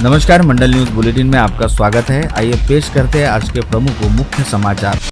नमस्कार, मंडल news bulletin में आपका स्वागत है। आइए पेश करते हैं आज के प्रमुख व मुख्य समाचार।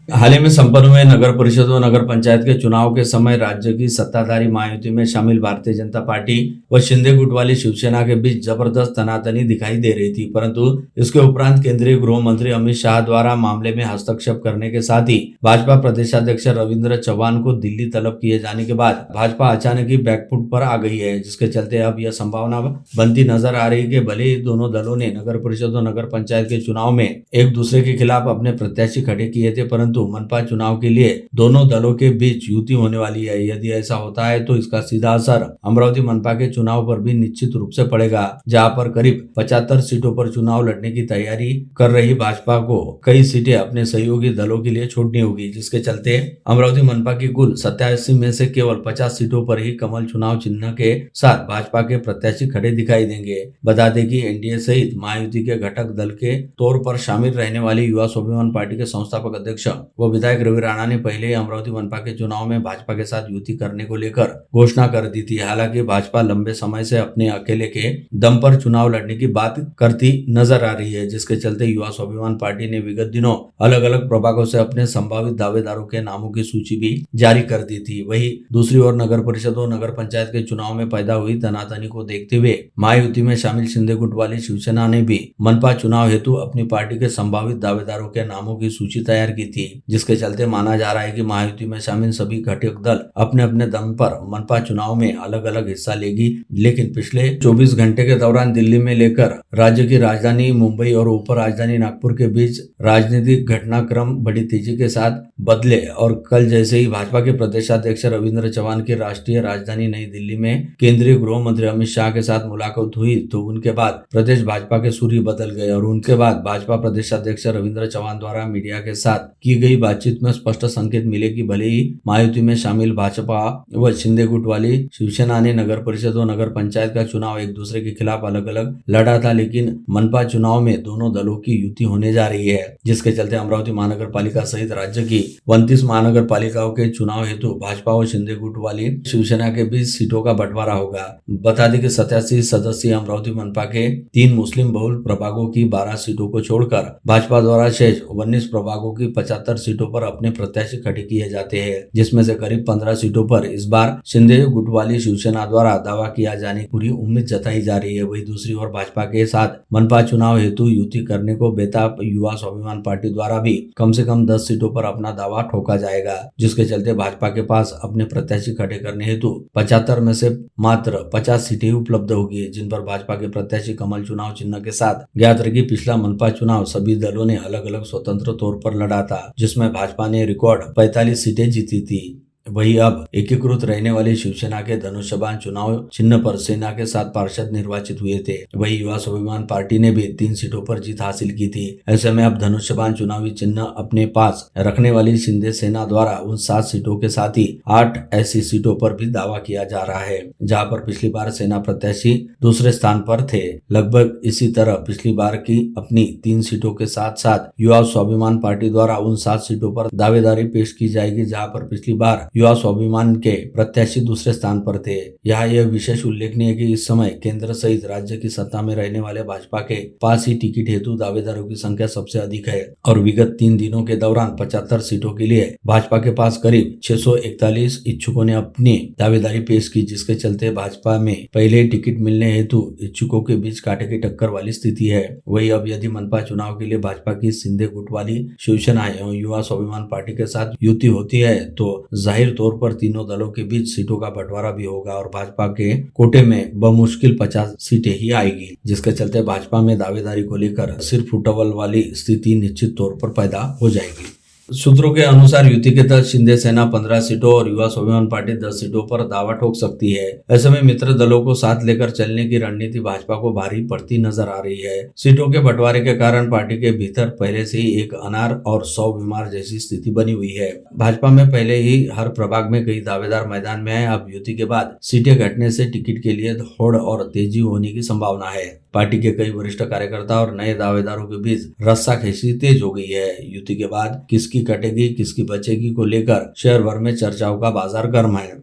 हाल ही में संपन्न हुए नगर परिषद व नगर पंचायत के चुनाव के समय राज्य की सत्ताधारी महायुति में शामिल भारतीय जनता पार्टी व शिंदे गुट वाली शिवसेना के बीच जबरदस्त तनातनी दिखाई दे रही थी, परंतु इसके उपरांत केंद्रीय गृह मंत्री अमित शाह द्वारा मामले में हस्तक्षेप करने के साथ ही भाजपा प्रदेशाध्यक्ष रविंद्र चव्हाण को दिल्ली तलब किए जाने के बाद भाजपा अचानक ही बैकफुट पर आ गई है, जिसके चलते अब यह संभावना बनती नजर आ रही है कि भले ही दोनों दलों ने नगर परिषद और नगर पंचायत के चुनाव में एक दूसरे के खिलाफ अपने प्रत्याशी खड़े किए थे, परंतु मनपा चुनाव के लिए दोनों दलों के बीच युति होने वाली है। यदि ऐसा होता है तो इसका सीधा असर अमरावती मनपा के चुनाव पर भी निश्चित रूप से पड़ेगा, जहां पर करीब 75 सीटों पर चुनाव लड़ने की तैयारी कर रही भाजपा को कई सीटें अपने सहयोगी दलों के लिए छोड़नी होगी, जिसके चलते अमरावती मनपा की कुल 87 में से केवल 50 सीटों पर ही कमल चुनाव चिन्ह के साथ भाजपा के प्रत्याशी खड़े दिखाई देंगे। बता दें कि एनडीए सहित महायुति के घटक दल के तौर पर शामिल रहने वाली युवा स्वाभिमान पार्टी के संस्थापक अध्यक्ष वो विधायक रवि राणा ने पहले ही अमरावती मनपा के चुनाव में भाजपा के साथ युति करने को लेकर घोषणा कर दी थी। हालांकि भाजपा लंबे समय से अपने अकेले के दम पर चुनाव लड़ने की बात करती नजर आ रही है, जिसके चलते युवा स्वाभिमान पार्टी ने विगत दिनों अलग अलग प्रभागों से अपने संभावित दावेदारों के नामों की सूची भी जारी कर दी थी। वहीं दूसरी ओर नगर परिषद और नगर पंचायत के चुनाव में पैदा हुई तनातनी को देखते हुए महायुति में शामिल शिंदे गुट वाली शिवसेना ने भी मनपा चुनाव हेतु अपनी पार्टी के संभावित दावेदारों के नामों की सूची तैयार की थी, जिसके चलते माना जा रहा है कि महायुति में शामिल सभी घटक दल अपने अपने दम पर मनपा चुनाव में अलग अलग हिस्सा लेगी। लेकिन पिछले 24 घंटे के दौरान दिल्ली में लेकर राज्य की राजधानी मुंबई और उप राजधानी नागपुर के बीच राजनीतिक घटनाक्रम बड़ी तेजी के साथ बदले और कल जैसे ही भाजपा के प्रदेशाध्यक्ष रविंद्र चव्हाण की राष्ट्रीय राजधानी नई दिल्ली में केंद्रीय गृह मंत्री अमित शाह के साथ मुलाकात हुई, तो उनके बाद प्रदेश भाजपा के सूर्य बदल गए और उनके बाद भाजपा प्रदेशाध्यक्ष रविंद्र चव्हाण द्वारा मीडिया के साथ की गई बातचीत में स्पष्ट संकेत मिले कि भले ही महायुति में शामिल भाजपा व शिंदे गुट वाली शिवसेना ने नगर परिषद और नगर पंचायत का चुनाव एक दूसरे के खिलाफ अलग अलग लड़ा था, लेकिन मनपा चुनाव में दोनों दलों की युति होने जा रही है, जिसके चलते अमरावती महानगर पालिका सहित राज्य की 29 महानगर पालिकाओं के चुनाव हेतु भाजपा और शिंदे गुट वाली शिवसेना के बीच सीटों का बंटवारा होगा। बता दें कि 87 सदस्यीय अमरावती मनपा के 3 मुस्लिम बहुल प्रभागों की 12 सीटों को छोड़कर भाजपा द्वारा शेष 19 प्रभागों की 75 सीटों पर अपने प्रत्याशी खड़े किए जाते हैं, जिसमें से करीब 15 सीटों पर इस बार शिंदे गुट वाली शिवसेना द्वारा दावा किया जाने की पूरी उम्मीद जताई जा रही है। वहीं दूसरी ओर भाजपा के साथ मनपा चुनाव हेतु युति करने को बेताब युवा स्वाभिमान पार्टी द्वारा भी कम से कम 10 सीटों पर अपना दावा ठोका जाएगा, जिसके चलते भाजपा के पास अपने प्रत्याशी खड़े करने हेतु 75 में से मात्र 50 सीटें उपलब्ध होगी, जिन पर भाजपा के प्रत्याशी कमल चुनाव चिन्ह के साथ। ज्ञात रहे कि पिछला मनपा चुनाव सभी दलों ने अलग अलग स्वतंत्र तौर पर लड़ा था, जिसमें भाजपा ने रिकॉर्ड 45 सीटें जीती थी। वही अब एकीकृत रहने वाली शिवसेना के धनुष्यबाण चुनाव चिन्ह पर सेना के 7 पार्षद निर्वाचित हुए थे। वही युवा स्वाभिमान पार्टी ने भी 3 सीटों पर जीत हासिल की थी। ऐसे में अब धनुष्यबाण चुनावी चिन्ह अपने पास रखने वाली शिंदे सेना द्वारा उन 7 सीटों के साथ ही 8 ऐसी सीटों पर भी दावा किया जा रहा है, जहां पर पिछली बार सेना प्रत्याशी दूसरे स्थान पर थे। लगभग इसी तरह पिछली बार की अपनी 3 सीटों के साथ साथ युवा स्वाभिमान पार्टी द्वारा उन 7 सीटों पर दावेदारी पेश की जाएगी, जहाँ पर पिछली बार युवा स्वाभिमान के प्रत्याशी दूसरे स्थान पर थे। यहाँ यह विशेष उल्लेखनीय है कि इस समय केंद्र सहित राज्य की सत्ता में रहने वाले भाजपा के पास ही टिकट हेतु दावेदारों की संख्या सबसे अधिक है और विगत 3 दिनों के दौरान 75 सीटों के लिए भाजपा के पास करीब 641 इच्छुकों ने अपनी दावेदारी पेश की, जिसके चलते भाजपा में पहले ही टिकट मिलने हेतु इच्छुकों के बीच कांटे की टक्कर वाली स्थिति है। वही अब यदि मनपा चुनाव के लिए भाजपा की शिंदे गुट वाली शिवसेना एवं युवा स्वाभिमान पार्टी के साथ युति होती है, तो जाहिर तौर पर तीनों दलों के बीच सीटों का बंटवारा भी होगा और भाजपा के कोटे में बमुश्किल 50 सीटें ही आएगी, जिसके चलते भाजपा में दावेदारी को लेकर सिर्फ फुटबॉल वाली स्थिति निश्चित तौर पर पैदा हो जाएगी। सूत्रों के अनुसार युति के तहत शिंदे सेना 15 सीटों और युवा स्वाभिमान पार्टी 10 सीटों पर दावा ठोक सकती है। ऐसे में मित्र दलों को साथ लेकर चलने की रणनीति भाजपा को भारी पड़ती नजर आ रही है। सीटों के बंटवारे के कारण पार्टी के भीतर पहले से ही एक अनार और 100 बीमार जैसी स्थिति बनी हुई है। भाजपा में पहले ही हर प्रभाग में कई दावेदार मैदान में है। अब युति के बाद सीटें घटने से टिकट के लिए होड़ और तेजी होने की संभावना है। पार्टी के कई वरिष्ठ कार्यकर्ता और नए दावेदारों के बीच रस्साकशी तेज हो गई है। युति के बाद किसकी कटेगी किसकी बचेगी को लेकर शहर भर में चर्चाओं का बाजार गर्म है।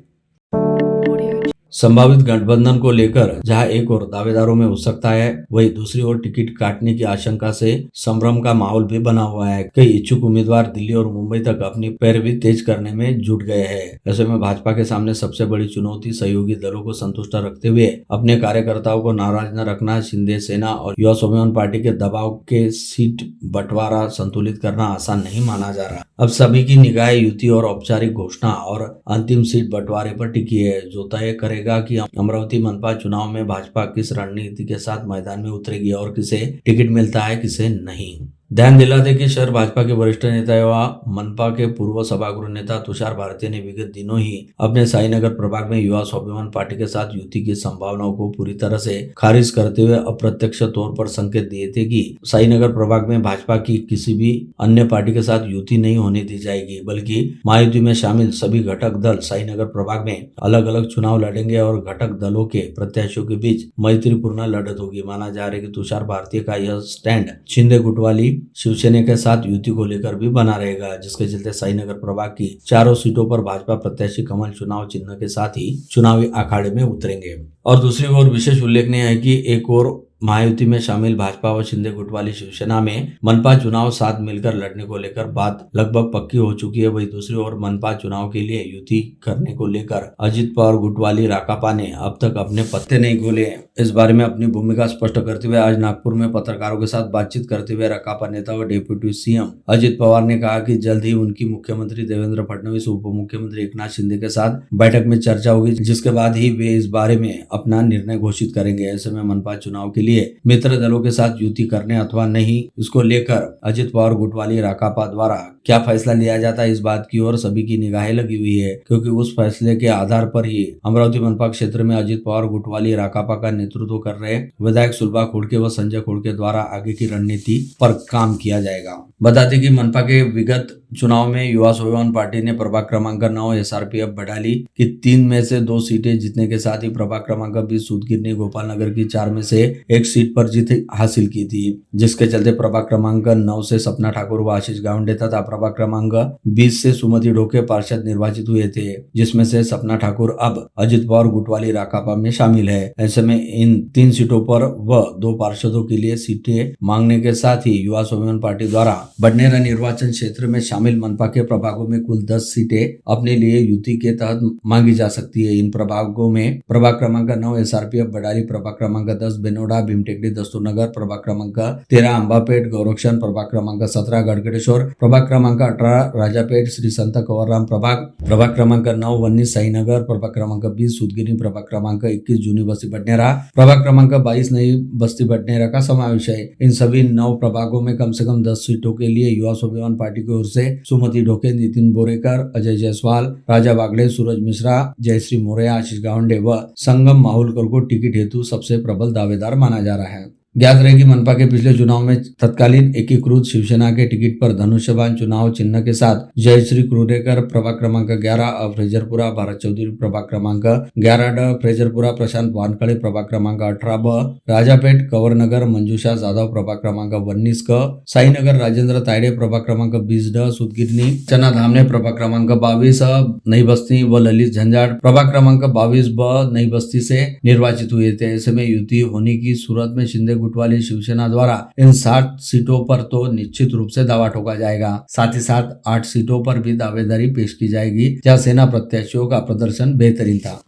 संभावित गठबंधन को लेकर जहां एक और दावेदारों में हो सकता है, वहीं दूसरी ओर टिकट काटने की आशंका से संभ्रम का माहौल भी बना हुआ है। कई इच्छुक उम्मीदवार दिल्ली और मुंबई तक अपनी पैरवी तेज करने में जुट गए हैं। ऐसे में भाजपा के सामने सबसे बड़ी चुनौती सहयोगी दलों को संतुष्ट रखते हुए अपने कार्यकर्ताओं को नाराज न रखना, शिंदे सेना और युवा स्वाभिमान पार्टी के दबाव के सीट बंटवारा संतुलित करना आसान नहीं माना जा रहा। अब सभी की निगाहें युति और औपचारिक घोषणा और अंतिम सीट बंटवारे पर टिकी है, जो तय करेगा कि अमरावती मनपा चुनाव में भाजपा किस रणनीति के साथ मैदान में उतरेगी और किसे टिकट मिलता है, किसे नहीं। ध्यान दिला दें कि शहर भाजपा के वरिष्ठ नेता एवं मनपा के पूर्व सभागृह नेता तुषार भारती ने विगत दिनों ही अपने साईनगर प्रभाग में युवा स्वाभिमान पार्टी के साथ युति की संभावनाओं को पूरी तरह से खारिज करते हुए अप्रत्यक्ष तौर पर संकेत दिए थे कि साईनगर प्रभाग में भाजपा की किसी भी अन्य पार्टी के साथ युति नहीं होने दी जाएगी, बल्कि महायुति में शामिल सभी घटक दल साईनगर प्रभाग में अलग अलग चुनाव लड़ेंगे और घटक दलों के प्रत्याशियों के बीच मैत्रीपूर्ण लड़त होगी। माना जा रहा है कि तुषार भारती का यह स्टैंड शिंदे गुटवाली शिवसेना के साथ युति को लेकर भी बना रहेगा, जिसके चलते साईनगर प्रभाग की चारों सीटों पर भाजपा प्रत्याशी कमल चुनाव चिन्ह के साथ ही चुनावी अखाड़े में उतरेंगे। और दूसरी ओर विशेष उल्लेखनीय है कि एक और महायुति में शामिल भाजपा व शिंदे गुटवाली शिवसेना में मनपा चुनाव साथ मिलकर लड़ने को लेकर बात लगभग पक्की हो चुकी है। वहीं दूसरी ओर मनपा चुनाव के लिए युति करने को लेकर अजित पवार गुटवाली राकापा ने अब तक अपने पत्ते नहीं खोले। इस बारे में अपनी भूमिका स्पष्ट करते हुए आज नागपुर में पत्रकारों के साथ बातचीत करते हुए राकापा नेता व डिप्टी सीएम अजित पवार ने कहा कि जल्द ही उनकी मुख्यमंत्री देवेंद्र फडणवीस, उप मुख्यमंत्री एकनाथ शिंदे के साथ बैठक में चर्चा होगी, जिसके बाद ही वे इस बारे में अपना निर्णय घोषित करेंगे। ऐसे में मनपा चुनाव के लिए मित्र दलों के साथ युति करने अथवा नहीं, इसको लेकर अजित पवार गुटवाली राकापा द्वारा क्या फैसला लिया जाता है, इस बात की ओर सभी की निगाहें लगी हुई है, क्योंकि उस फैसले के आधार पर ही अमरावती मनपा क्षेत्र में अजित पवार गुटवाली राकापा का नेतृत्व कर रहे विधायक सुलभा खोड़के व संजय खोड़के द्वारा आगे की रणनीति पर काम किया जाएगा। बता दें कि मनपा के विगत चुनाव में युवा स्वाभिमान पार्टी ने प्रभाग क्रमांक 9 एसआरपीएफ बड़ाली की 3 में से 2 सीटें जीतने के साथ ही प्रभाग क्रमांक 20 सूदगिरनी गोपाल नगर की 4 में से 1 सीट पर जीत हासिल की थी, जिसके चलते प्रभाग क्रमांक 9 से सपना ठाकुर व आशीष गावंडे तथा प्रभाग क्रमांक 20 से सुमति ढोके पार्षद निर्वाचित हुए थे, जिसमें से सपना ठाकुर अब अजित पवार गुटवाली राकापा में शामिल है। ऐसे में इन 3 सीटों पर व 2 पार्षदों के लिए सीटें मांगने के साथ ही युवा स्वाभिमान पार्टी द्वारा बडनेरा निर्वाचन क्षेत्र में शामिल मनपा के प्रभागों में कुल 10 सीटें अपने लिए युति के तहत मांगी जा सकती है। इन प्रभागों में प्रभाग क्रमांक 9 एसआरपीएफ बड़ाली, प्रभाग क्रमांक 10 बेनोडा भीमटेकड़ी दस्तूरनगर, प्रभाग क्रमांक 13 अंबापेट गौरक्षण, प्रभाग क्रमांक 17 गढ़गड़ेश्वर, प्रभाग क्रमांक 18 राजापेट श्री संत कंवरराम प्रभाग क्रमांक 9 वन्नी साईनगर, प्रभाग क्रमांक 20 सूदगिरनी, प्रभाग क्रमांक 21 जूनी बस्ती बडनेरा, प्रभाग क्रमांक 22 नई बस्ती बडनेरा का समावेश है। इन सभी 9 प्रभागों में कम से कम 10 सीटों के लिए युवा स्वाभिमान पार्टी की ओर से सुमति ढोके, नितिन बोरेकर, अजय जायसवाल, राजा बागड़े, सूरज मिश्रा, जयश्री मोरया, आशीष गावंडे व संगम माहुलकर को टिकट हेतु सबसे प्रबल दावेदार माना जा रहा है। ज्ञात रहे कि मनपा के पिछले चुनाव में तत्कालीन एकीकृत शिवसेना के टिकट पर धनुष्यबाण चुनाव चिन्ह के साथ जयश्री क्रूरेकर, प्रभाग क्रमांक 11 फ्रेजरपुरा, भारत चौधरी, प्रभाग क्रमांक 11 ड फ्रेजरपुरा, प्रशांत वानखड़े, प्रभाग क्रमांक 18 ब राजापेट कंवरनगर, मंजुषा जाधव, प्रभाग क्रमांक 19 क साईनगर, राजेंद्र तायडे, प्रभाग क्रमांक 20 ड सूदगिरनी, चना धामने, प्रभाग क्रमांक 22 नई बस्ती व ललित झंझाट, प्रभाग क्रमांक 22 ब नई बस्ती से निर्वाचित हुए थे। ऐसे में युति होने की सूरत में शिंदे गुटवाली शिवसेना द्वारा इन 7 सीटों पर तो निश्चित रूप से दावा ठोका जाएगा। साथ ही साथ 8 सीटों पर भी दावेदारी पेश की जाएगी, जहां सेना प्रत्याशियों का प्रदर्शन बेहतरीन था।